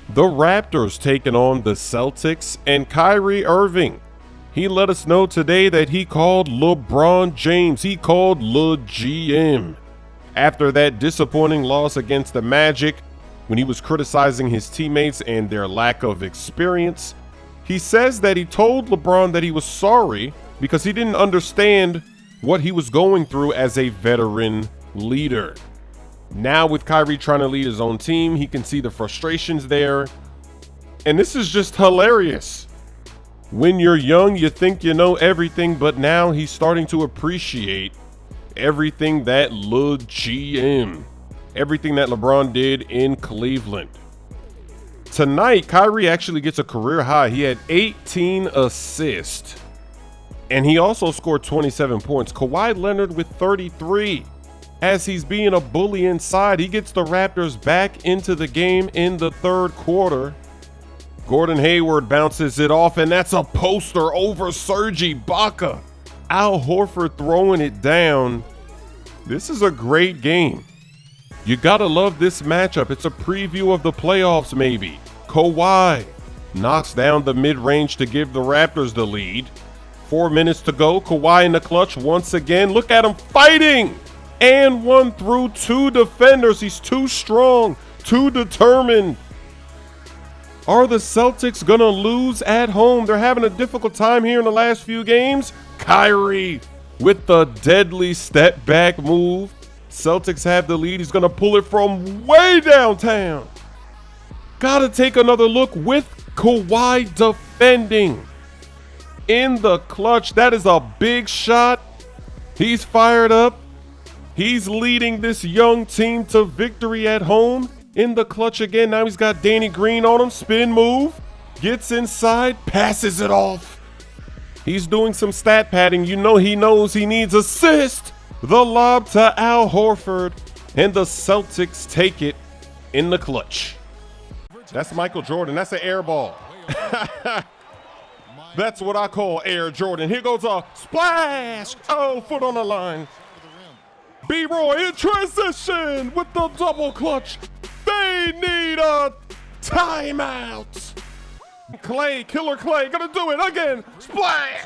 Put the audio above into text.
The Raptors taking on the Celtics and Kyrie Irving. He let us know today that he called LeBron James. He called GM. After that disappointing loss against the Magic, when he was criticizing his teammates and their lack of experience, he says that he told LeBron that he was sorry because he didn't understand what he was going through as a veteran leader. Now with Kyrie trying to lead his own team, he can see the frustrations there. And this is just hilarious. When you're young, you think you know everything, but now he's starting to appreciate everything that GM, everything that LeBron did in Cleveland. Tonight, Kyrie actually gets a career high. He had 18 assists, and he also scored 27 points. Kawhi Leonard with 33. As he's being a bully inside, he gets the Raptors back into the game in the third quarter. Gordon Hayward bounces it off, and that's a poster over Serge Ibaka. Al Horford throwing it down. This is a great game. You gotta love this matchup. It's a preview of the playoffs, maybe. Kawhi knocks down the mid-range to give the Raptors the lead. 4 minutes to go. Kawhi in the clutch once again. Look at him fighting! And one through two defenders. He's too strong, too determined. Are the Celtics gonna lose at home? They're having a difficult time here in the last few games. Kyrie with the deadly step back move. Celtics have the lead. He's gonna pull it from way downtown. Gotta take another look with Kawhi defending. In the clutch, that is a big shot. He's fired up. He's leading this young team to victory at home. In the clutch again. Now he's got Danny Green on him. Spin move. Gets inside. Passes it off. He's doing some stat padding. You know he knows he needs assist. The lob to Al Horford. And the Celtics take it in the clutch. That's Michael Jordan. That's an air ball. That's what I call Air Jordan. Here goes a splash. Oh, foot on the line. B-Roy in transition with the double clutch. They need a timeout. Clay, Killer Clay, gonna do it again. Splash!